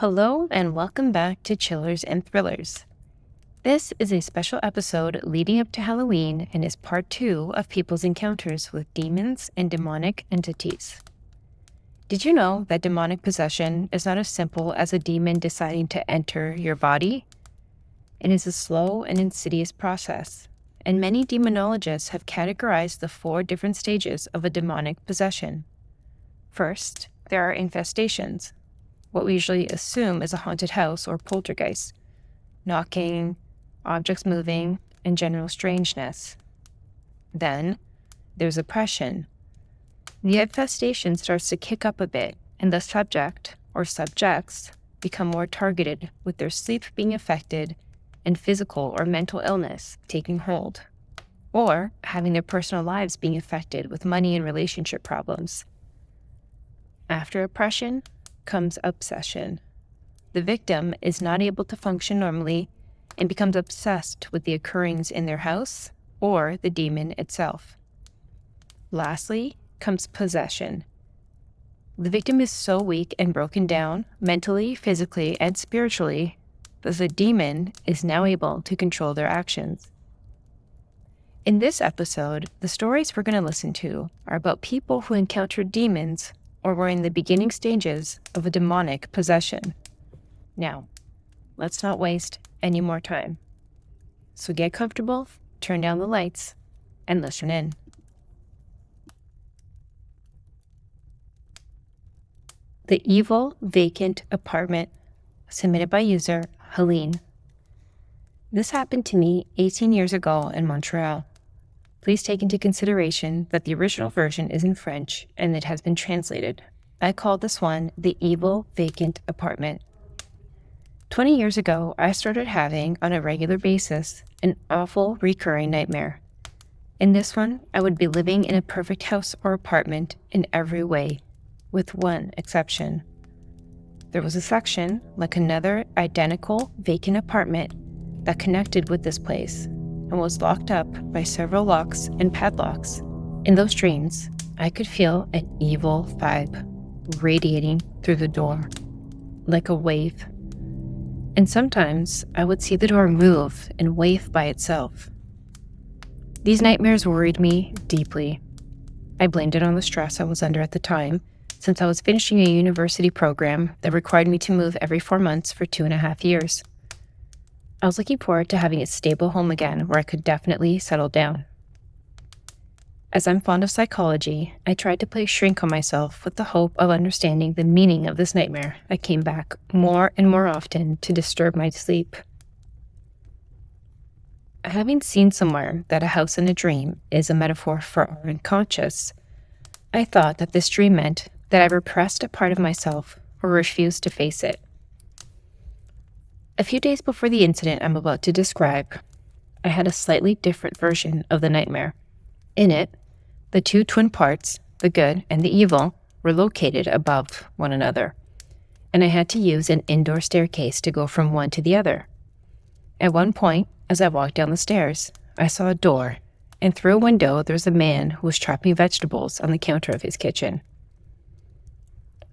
Hello and welcome back to Chillers and Thrillers. This is a special episode leading up to Halloween and is part 2 of people's encounters with demons and demonic entities. Did you know that demonic possession is not as simple as a demon deciding to enter your body? It is a slow and insidious process, and many demonologists have categorized the 4 different stages of a demonic possession. First, there are infestations, what we usually assume is a haunted house or poltergeist, knocking, objects moving, and general strangeness. Then, there's oppression. The infestation starts to kick up a bit, and the subject, or subjects, become more targeted, with their sleep being affected and physical or mental illness taking hold, or having their personal lives being affected with money and relationship problems. After oppression comes obsession. The victim is not able to function normally and becomes obsessed with the occurrings in their house or the demon itself. Lastly comes possession. The victim is so weak and broken down, mentally, physically, and spiritually, that the demon is now able to control their actions. In this episode, the stories we're going to listen to are about people who encountered demons or were in the beginning stages of a demonic possession. Now, let's not waste any more time. So get comfortable, turn down the lights, and listen in. The Evil Vacant Apartment, submitted by user Helene. This happened to me 18 years ago in Montreal. Please take into consideration that the original version is in French and it has been translated. I called this one The Evil Vacant Apartment. 20 years ago, I started having, on a regular basis, an awful recurring nightmare. In this one, I would be living in a perfect house or apartment in every way, with one exception. There was a section, like another identical vacant apartment, that connected with this place and was locked up by several locks and padlocks. In those dreams, I could feel an evil vibe radiating through the door, like a wave. And sometimes I would see the door move and wave by itself. These nightmares worried me deeply. I blamed it on the stress I was under at the time, since I was finishing a university program that required me to move every 4 months for 2.5 years. I was looking forward to having a stable home again where I could definitely settle down. As I'm fond of psychology, I tried to play shrink on myself with the hope of understanding the meaning of this nightmare that came back more and more often to disturb my sleep. Having seen somewhere that a house in a dream is a metaphor for our unconscious, I thought that this dream meant that I repressed a part of myself or refused to face it. A few days before the incident I'm about to describe, I had a slightly different version of the nightmare. In it, the 2 twin parts, the good and the evil, were located above one another, and I had to use an indoor staircase to go from one to the other. At one point, as I walked down the stairs, I saw a door, and through a window there was a man who was chopping vegetables on the counter of his kitchen.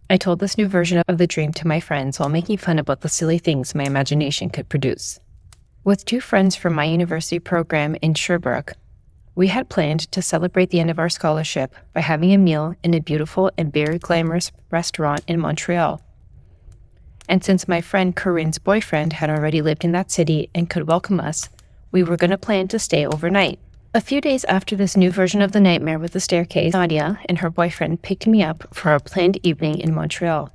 I told this new version of the dream to my friends while making fun about the silly things my imagination could produce. With 2 friends from my university program in Sherbrooke, we had planned to celebrate the end of our scholarship by having a meal in a beautiful and very glamorous restaurant in Montreal. And since my friend Corinne's boyfriend had already lived in that city and could welcome us, we were going to plan to stay overnight. A few days after this new version of the nightmare with the staircase, Nadia and her boyfriend picked me up for our planned evening in Montreal.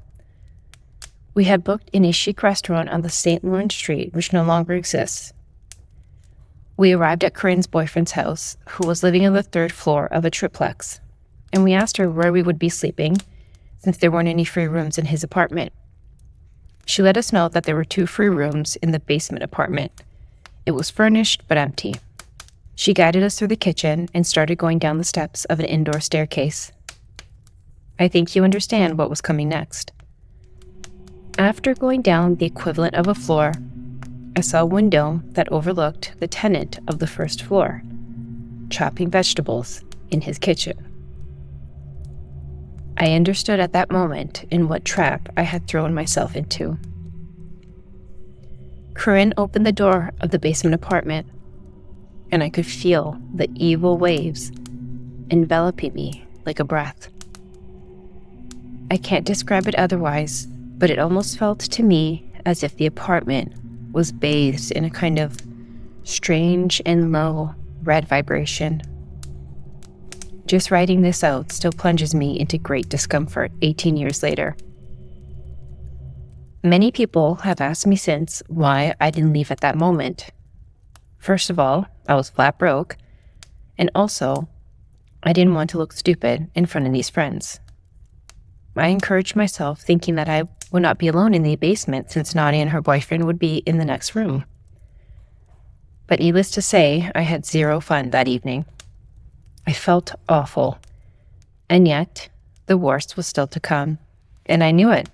We had booked in a chic restaurant on the St. Lawrence Street, which no longer exists. We arrived at Corinne's boyfriend's house, who was living on the 3rd floor of a triplex, and we asked her where we would be sleeping, since there weren't any free rooms in his apartment. She let us know that there were 2 free rooms in the basement apartment. It was furnished but empty. She guided us through the kitchen and started going down the steps of an indoor staircase. I think you understand what was coming next. After going down the equivalent of a floor, I saw a window that overlooked the tenant of the 1st floor, chopping vegetables in his kitchen. I understood at that moment in what trap I had thrown myself into. Corinne opened the door of the basement apartment, and I could feel the evil waves enveloping me like a breath. I can't describe it otherwise, but it almost felt to me as if the apartment was bathed in a kind of strange and low red vibration. Just writing this out still plunges me into great discomfort 18 years later. Many people have asked me since why I didn't leave at that moment. First of all, I was flat broke, and also, I didn't want to look stupid in front of these friends. I encouraged myself, thinking that I would not be alone in the basement since Nadia and her boyfriend would be in the next room. But needless to say, I had zero fun that evening. I felt awful, and yet the worst was still to come, and I knew it.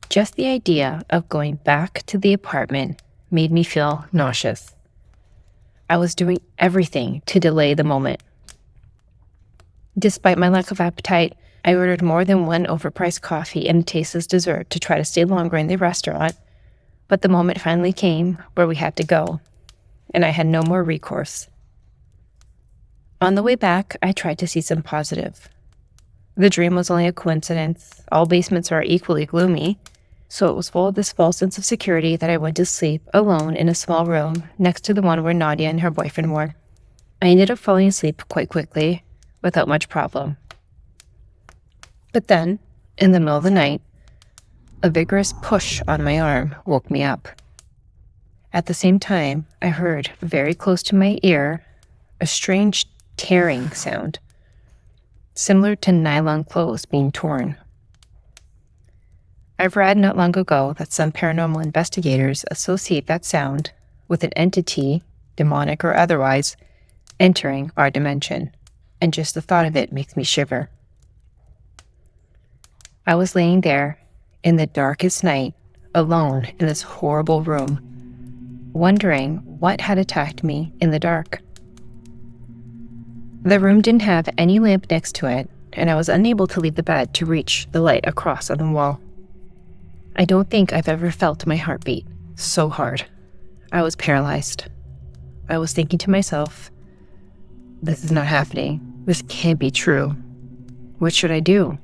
Just the idea of going back to the apartment made me feel nauseous. I was doing everything to delay the moment. Despite my lack of appetite, I ordered more than one overpriced coffee and a tasteless dessert to try to stay longer in the restaurant, but the moment finally came where we had to go, and I had no more recourse. On the way back, I tried to see some positive. The dream was only a coincidence. All basements are equally gloomy, so it was full of this false sense of security that I went to sleep alone in a small room next to the one where Nadia and her boyfriend were. I ended up falling asleep quite quickly, without much problem. But then, in the middle of the night, a vigorous push on my arm woke me up. At the same time, I heard, very close to my ear, a strange tearing sound, similar to nylon clothes being torn. I've read not long ago that some paranormal investigators associate that sound with an entity, demonic or otherwise, entering our dimension, and just the thought of it makes me shiver. I was laying there in the darkest night, alone in this horrible room, wondering what had attacked me in the dark. The room didn't have any lamp next to it, and I was unable to leave the bed to reach the light across on the wall. I don't think I've ever felt my heartbeat so hard. I was paralyzed. I was thinking to myself, this is not happening. This can't be true. What should I do?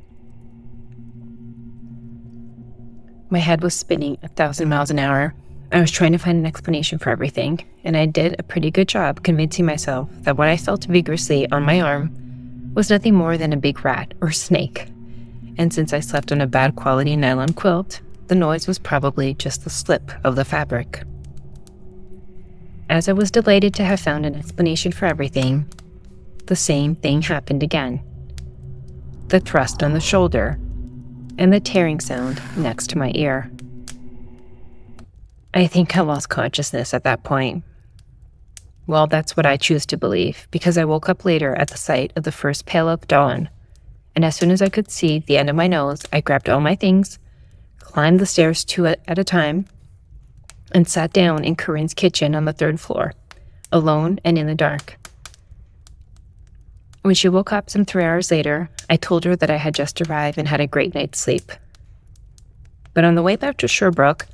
My head was spinning 1,000 miles an hour. I was trying to find an explanation for everything, and I did a pretty good job convincing myself that what I felt vigorously on my arm was nothing more than a big rat or snake. And since I slept on a bad quality nylon quilt, the noise was probably just the slip of the fabric. As I was delighted to have found an explanation for everything, the same thing happened again. The thrust on the shoulder, and the tearing sound next to my ear. I think I lost consciousness at that point. Well, that's what I choose to believe, because I woke up later at the sight of the first pale of dawn, and as soon as I could see the end of my nose, I grabbed all my things, climbed the stairs 2 at a time, and sat down in Corinne's kitchen on the 3rd floor, alone and in the dark. When she woke up some 3 hours later, I told her that I had just arrived and had a great night's sleep. But on the way back to Sherbrooke,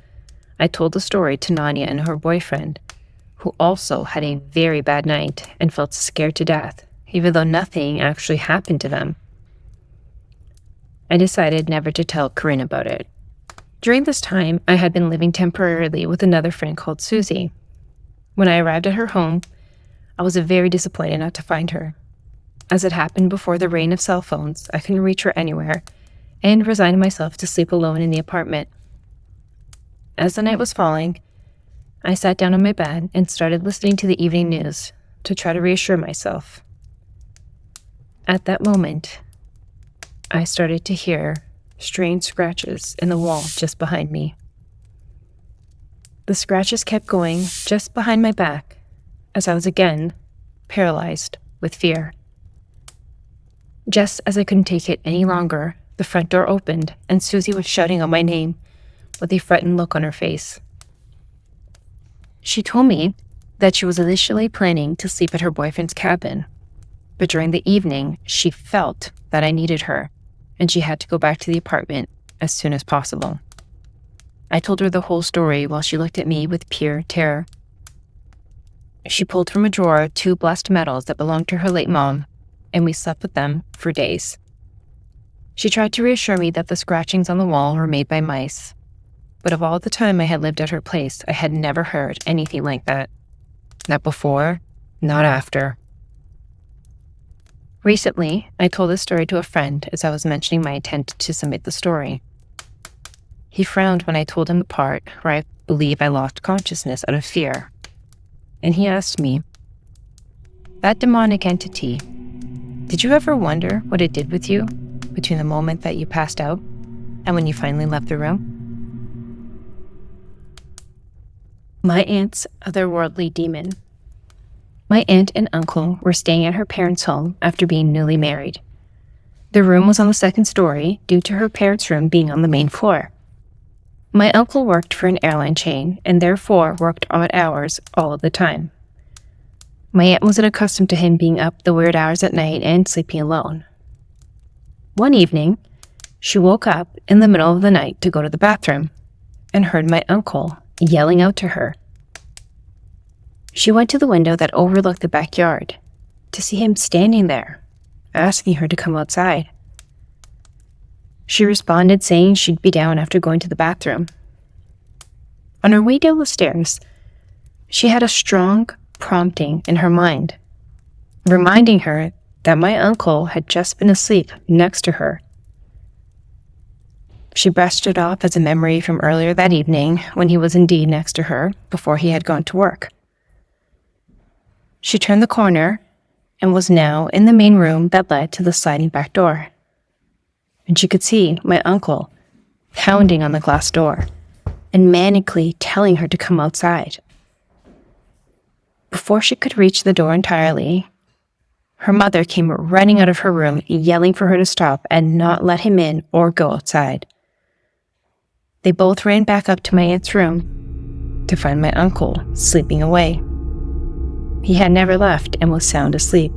I told the story to Nadia and her boyfriend, who also had a very bad night and felt scared to death, even though nothing actually happened to them. I decided never to tell Corinne about it. During this time, I had been living temporarily with another friend called Susie. When I arrived at her home, I was very disappointed not to find her. As it happened before the reign of cell phones, I couldn't reach her anywhere, and resigned myself to sleep alone in the apartment. As the night was falling, I sat down on my bed and started listening to the evening news to try to reassure myself. At that moment, I started to hear strange scratches in the wall just behind me. The scratches kept going just behind my back as I was again paralyzed with fear. Just as I couldn't take it any longer, the front door opened and Susie was shouting out my name with a frightened look on her face. She told me that she was initially planning to sleep at her boyfriend's cabin, but during the evening, she felt that I needed her, and she had to go back to the apartment as soon as possible. I told her the whole story while she looked at me with pure terror. She pulled from a drawer 2 blessed medals that belonged to her late mom, and we slept with them for days. She tried to reassure me that the scratchings on the wall were made by mice, but of all the time I had lived at her place, I had never heard anything like that. Not before, not after. Recently, I told this story to a friend as I was mentioning my intent to submit the story. He frowned when I told him the part where I believe I lost consciousness out of fear. And he asked me, "That demonic entity, did you ever wonder what it did with you between the moment that you passed out and when you finally left the room?" My aunt's otherworldly demon. My aunt and uncle were staying at her parents' home after being newly married. The room was on the 2nd story due to her parents' room being on the main floor. My uncle worked for an airline chain and therefore worked odd hours all of the time. My aunt wasn't accustomed to him being up the weird hours at night and sleeping alone. One evening, she woke up in the middle of the night to go to the bathroom and heard my uncle yelling out to her. She went to the window that overlooked the backyard to see him standing there, asking her to come outside. She responded saying she'd be down after going to the bathroom. On her way down the stairs, she had a strong prompting in her mind, reminding her that my uncle had just been asleep next to her. She brushed it off as a memory from earlier that evening when he was indeed next to her before he had gone to work. She turned the corner and was now in the main room that led to the sliding back door. And she could see my uncle pounding on the glass door and manically telling her to come outside. Before she could reach the door entirely, her mother came running out of her room, yelling for her to stop and not let him in or go outside. They both ran back up to my aunt's room to find my uncle sleeping away. He had never left and was sound asleep.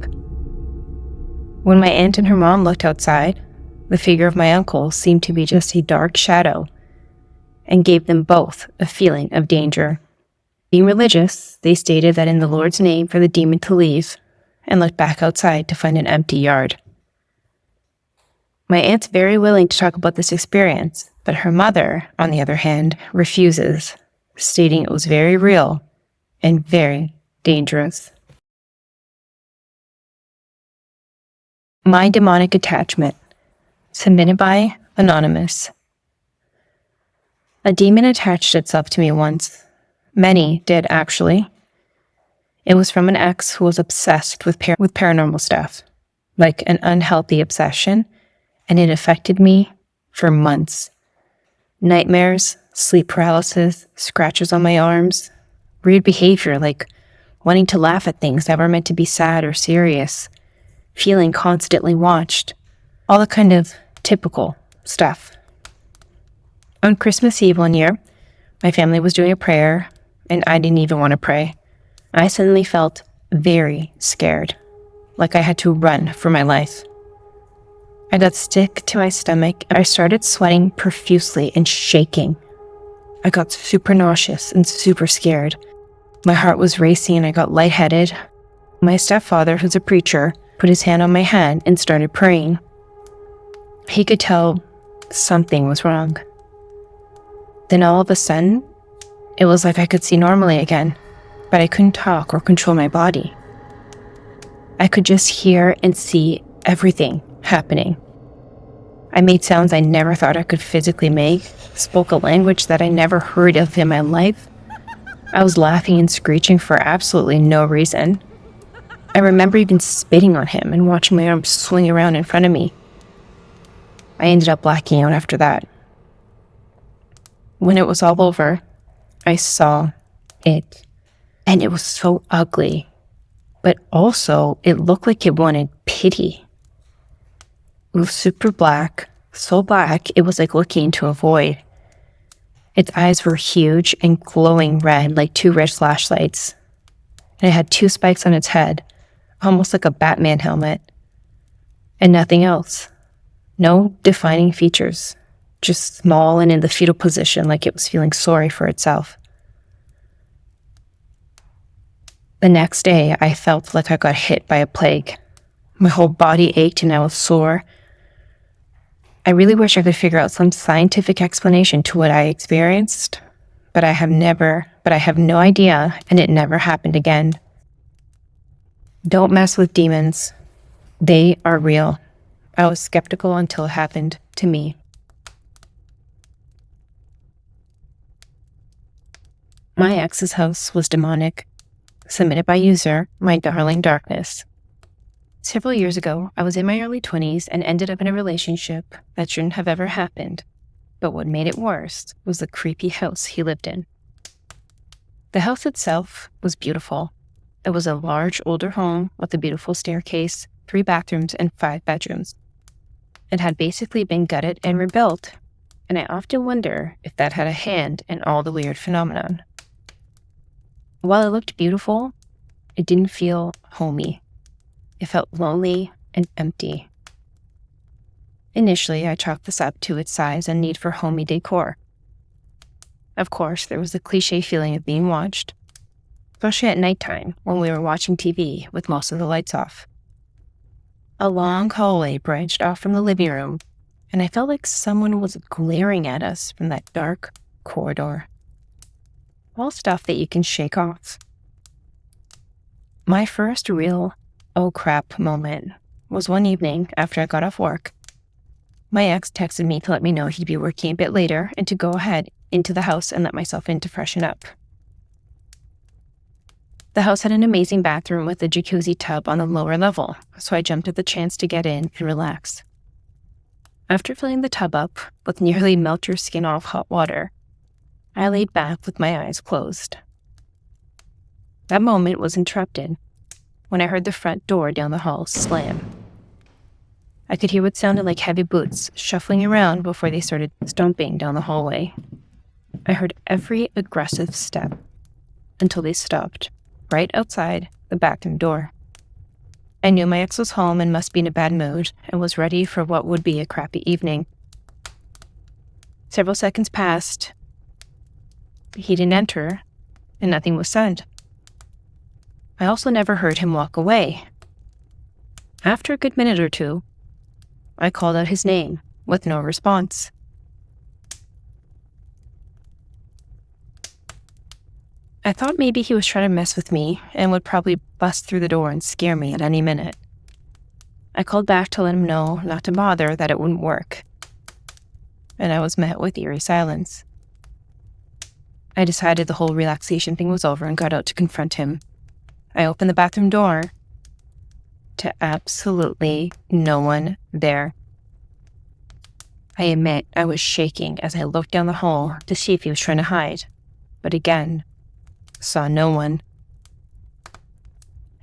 When my aunt and her mom looked outside, the figure of my uncle seemed to be just a dark shadow and gave them both a feeling of danger. Being religious, they stated that in the Lord's name for the demon to leave and looked back outside to find an empty yard. My aunt's very willing to talk about this experience, but her mother, on the other hand, refuses, stating it was very real and very dangerous. My demonic attachment. Submitted by Anonymous. A demon attached itself to me once. Many did, actually. It was from an ex who was obsessed with paranormal stuff, like an unhealthy obsession, and it affected me for months. Nightmares, sleep paralysis, scratches on my arms, weird behavior like wanting to laugh at things that were meant to be sad or serious, feeling constantly watched, all the kind of typical stuff. On Christmas Eve one year, my family was doing a prayer, and I didn't even want to pray. I suddenly felt very scared, like I had to run for my life. I got sick to my stomach, and I started sweating profusely and shaking. I got super nauseous and super scared. My heart was racing and I got lightheaded. My stepfather, who's a preacher, put his hand on my head and started praying. He could tell something was wrong. Then all of a sudden, it was like I could see normally again, but I couldn't talk or control my body. I could just hear and see everything happening. I made sounds I never thought I could physically make, spoke a language that I never heard of in my life. I was laughing and screeching for absolutely no reason. I remember even spitting on him and watching my arms swing around in front of me. I ended up blacking out after that. When it was all over, I saw it, and it was so ugly, but also it looked like it wanted pity. It was super black, so black it was like looking into a void. Its eyes were huge and glowing red like 2 red flashlights, and it had 2 spikes on its head, almost like a Batman helmet, and nothing else. No defining features. just small and in the fetal position, like it was feeling sorry for itself. The next day, I felt like I got hit by a plague. My whole body ached and I was sore. I really wish I could figure out some scientific explanation to what I experienced, but I have no idea, and it never happened again. Don't mess with demons. They are real. I was skeptical until it happened to me. My ex's house was demonic. Submitted by user, My Darling Darkness. Several years ago, I was in my early 20s and ended up in a relationship that shouldn't have ever happened, but what made it worse was the creepy house he lived in. The house itself was beautiful. It was a large, older home with a beautiful staircase, 3 bathrooms, and 5 bedrooms. It had basically been gutted and rebuilt, and I often wonder if that had a hand in all the weird phenomenon. While it looked beautiful, it didn't feel homey. It felt lonely and empty. Initially, I chalked this up to its size and need for homey decor. Of course, there was the cliche feeling of being watched, especially at nighttime when we were watching TV with most of the lights off. A long hallway branched off from the living room, and I felt like someone was glaring at us from that dark corridor. All stuff that you can shake off. My first real oh crap moment was one evening after I got off work. My ex texted me to let me know he'd be working a bit later and to go ahead into the house and let myself in to freshen up. The house had an amazing bathroom with a jacuzzi tub on the lower level, so I jumped at the chance to get in and relax. After filling the tub up with nearly melt your skin off hot water, I laid back with my eyes closed. That moment was interrupted when I heard the front door down the hall slam. I could hear what sounded like heavy boots shuffling around before they started stomping down the hallway. I heard every aggressive step until they stopped right outside the bathroom door. I knew my ex was home and must be in a bad mood and was ready for what would be a crappy evening. Several seconds passed. He didn't enter, and nothing was said. I also never heard him walk away. After a good minute or two, I called out his name with no response. I thought maybe he was trying to mess with me and would probably bust through the door and scare me at any minute. I called back to let him know not to bother, that it wouldn't work. And I was met with eerie silence. I decided the whole relaxation thing was over and got out to confront him. I opened the bathroom door to absolutely no one there. I admit I was shaking as I looked down the hall to see if he was trying to hide, but again, saw no one.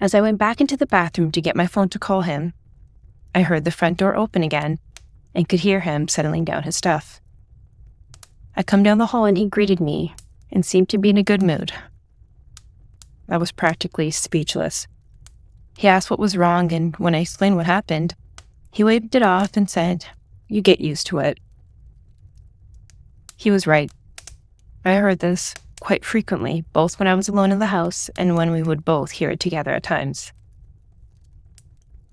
As I went back into the bathroom to get my phone to call him, I heard the front door open again and could hear him settling down his stuff. I come down the hall and he greeted me and seemed to be in a good mood. I was practically speechless. He asked what was wrong, and when I explained what happened, he waved it off and said, "You get used to it." He was right. I heard this quite frequently, both when I was alone in the house and when we would both hear it together at times.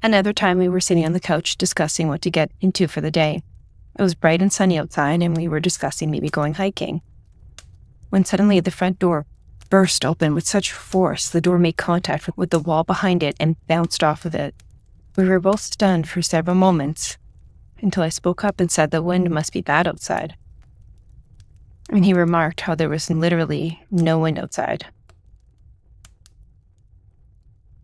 Another time we were sitting on the couch discussing what to get into for the day. It was bright and sunny outside and we were discussing maybe going hiking, when suddenly the front door burst open with such force the door made contact with the wall behind it and bounced off of it. We were both stunned for several moments until I spoke up and said the wind must be bad outside. And he remarked how there was literally no wind outside.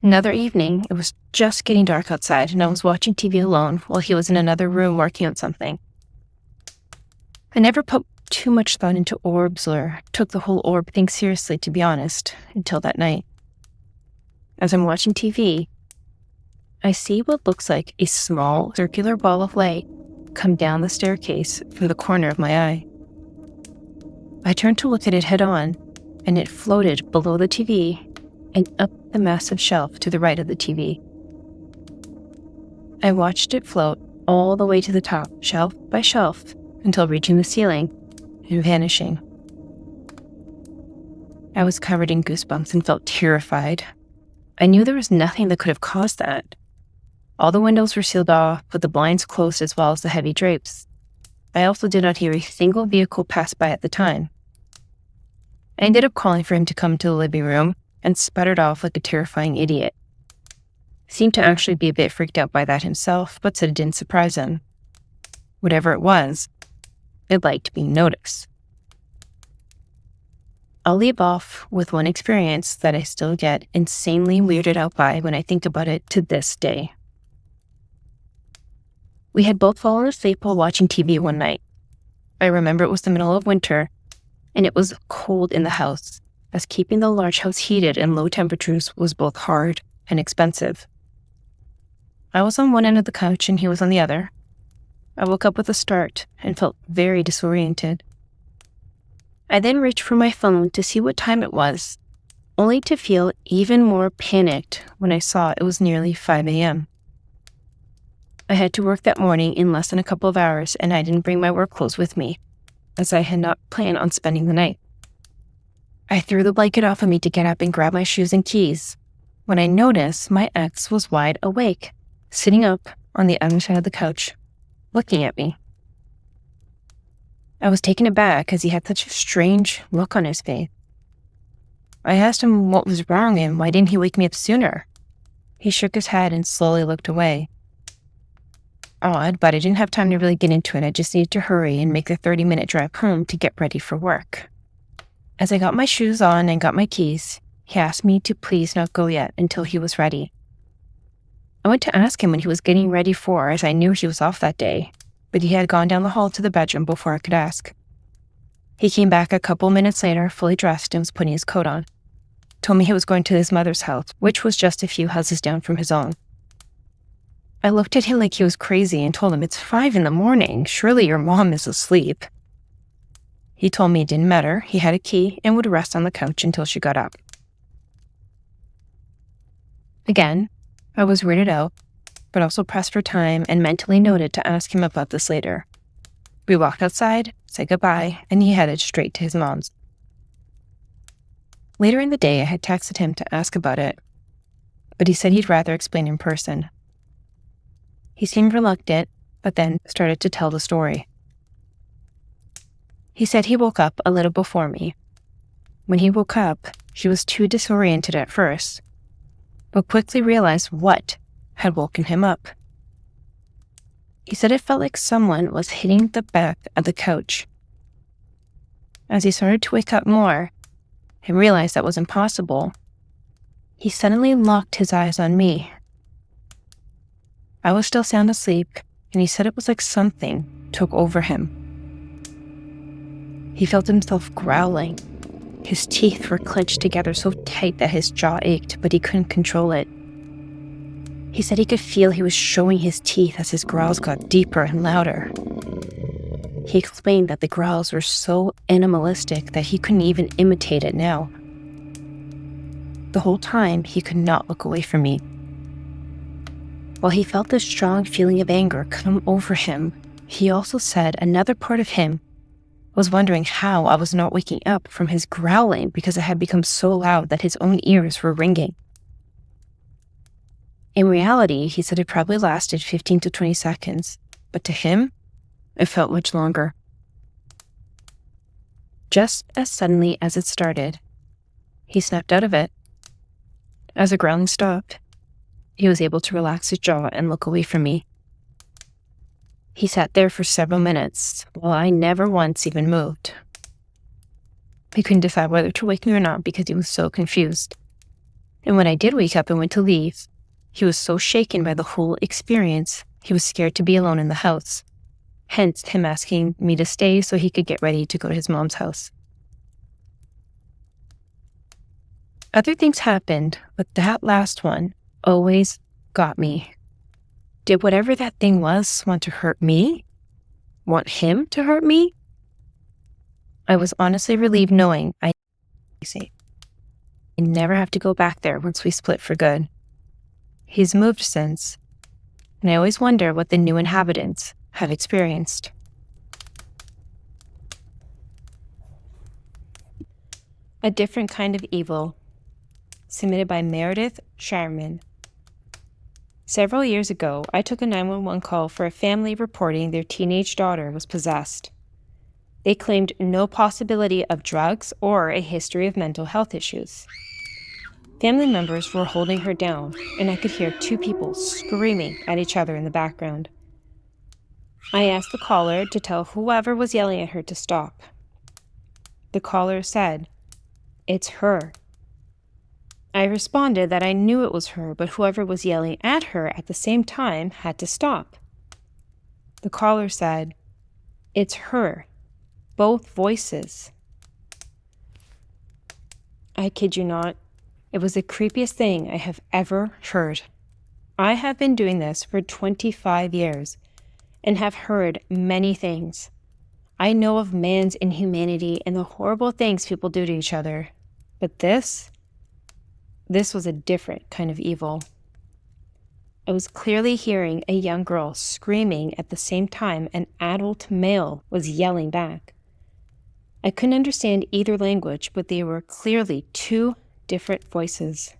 Another evening, it was just getting dark outside and I was watching TV alone while he was in another room working on something. I never put too much thought into orbs or took the whole orb thing seriously, to be honest, until that night. As I'm watching TV, I see what looks like a small circular ball of light come down the staircase through the corner of my eye. I turned to look at it head on, and it floated below the TV and up the massive shelf to the right of the TV. I watched it float all the way to the top, shelf by shelf, until reaching the ceiling and vanishing. I was covered in goosebumps and felt terrified. I knew there was nothing that could have caused that. All the windows were sealed off, with the blinds closed as well as the heavy drapes. I also did not hear a single vehicle pass by at the time. I ended up calling for him to come to the living room and sputtered off like a terrifying idiot. Seemed to actually be a bit freaked out by that himself, but said it didn't surprise him. Whatever it was, it liked being noticed. I'll leave off with one experience that I still get insanely weirded out by when I think about it to this day. We had both fallen asleep while watching TV one night. I remember it was the middle of winter, and it was cold in the house, as keeping the large house heated in low temperatures was both hard and expensive. I was on one end of the couch and he was on the other. I woke up with a start and felt very disoriented. I then reached for my phone to see what time it was, only to feel even more panicked when I saw it was nearly 5 a.m. I had to work that morning in less than a couple of hours, and I didn't bring my work clothes with me, as I had not planned on spending the night. I threw the blanket off of me to get up and grab my shoes and keys, when I noticed my ex was wide awake, sitting up on the other side of the couch, looking at me. I was taken aback as he had such a strange look on his face. I asked him what was wrong and why didn't he wake me up sooner. He shook his head and slowly looked away. Odd, but I didn't have time to really get into it. I just needed to hurry and make the 30-minute drive home to get ready for work. As I got my shoes on and got my keys, he asked me to please not go yet until he was ready. I went to ask him when he was getting ready for, as I knew he was off that day, but he had gone down the hall to the bedroom before I could ask. He came back a couple minutes later, fully dressed, and was putting his coat on. Told me he was going to his mother's house, which was just a few houses down from his own. I looked at him like he was crazy and told him, "It's 5 a.m. Surely your mom is asleep." He told me it didn't matter. He had a key and would rest on the couch until she got up. Again, I was weirded out, but also pressed for time and mentally noted to ask him about this later. We walked outside, said goodbye, and he headed straight to his mom's. Later in the day, I had texted him to ask about it, but he said he'd rather explain in person. He seemed reluctant, but then started to tell the story. He said he woke up a little before me. When he woke up, he was too disoriented at first, but quickly realized what had woken him up. He said it felt like someone was hitting the back of the couch. As he started to wake up more and realized that was impossible, he suddenly locked his eyes on me. I was still sound asleep, and he said it was like something took over him. He felt himself growling. His teeth were clenched together so tight that his jaw ached, but he couldn't control it. He said he could feel he was showing his teeth as his growls got deeper and louder. He explained that the growls were so animalistic that he couldn't even imitate it now. The whole time, he could not look away from me. While he felt this strong feeling of anger come over him, he also said another part of him was wondering how I was not waking up from his growling because it had become so loud that his own ears were ringing. In reality, he said it probably lasted 15 to 20 seconds, but to him, it felt much longer. Just as suddenly as it started, he snapped out of it. As the growling stopped, he was able to relax his jaw and look away from me. He sat there for several minutes, while I never once even moved. He couldn't decide whether to wake me or not because he was so confused. And when I did wake up and went to leave, he was so shaken by the whole experience, he was scared to be alone in the house. Hence, him asking me to stay so he could get ready to go to his mom's house. Other things happened, but that last one always got me. Did whatever that thing was want to hurt me? Want him to hurt me? I was honestly relieved knowing I never have to go back there once we split for good. He's moved since, and I always wonder what the new inhabitants have experienced. A Different Kind of Evil, submitted by Meredith Sharman. Several years ago, I took a 911 call for a family reporting their teenage daughter was possessed. They claimed no possibility of drugs or a history of mental health issues. Family members were holding her down, and I could hear two people screaming at each other in the background. I asked the caller to tell whoever was yelling at her to stop. The caller said, "It's her." I responded that I knew it was her, but whoever was yelling at her at the same time had to stop. The caller said, "It's her. Both voices." I kid you not, it was the creepiest thing I have ever heard. I have been doing this for 25 years and have heard many things. I know of man's inhumanity and the horrible things people do to each other, but this was a different kind of evil. I was clearly hearing a young girl screaming at the same time an adult male was yelling back. I couldn't understand either language, but they were clearly two different voices.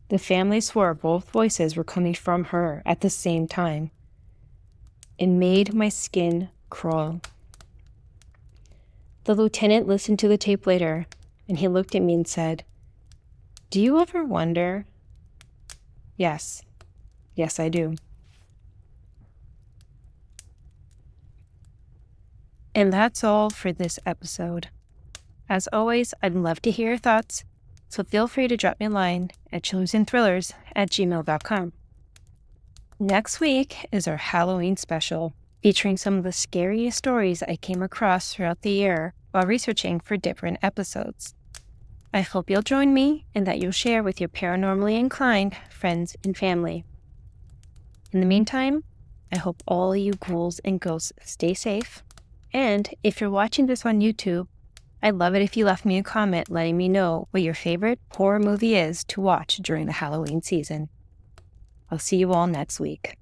The family swore both voices were coming from her at the same time. It made my skin crawl. The lieutenant listened to the tape later, and he looked at me and said, "Do you ever wonder?" Yes, I do. And that's all for this episode. As always, I'd love to hear your thoughts, so feel free to drop me a line at chillersandthrillers@gmail.com. Next week is our Halloween special, featuring some of the scariest stories I came across throughout the year while researching for different episodes. I hope you'll join me and that you'll share with your paranormally inclined friends and family. In the meantime, I hope all you ghouls and ghosts stay safe. And if you're watching this on YouTube, I'd love it if you left me a comment letting me know what your favorite horror movie is to watch during the Halloween season. I'll see you all next week.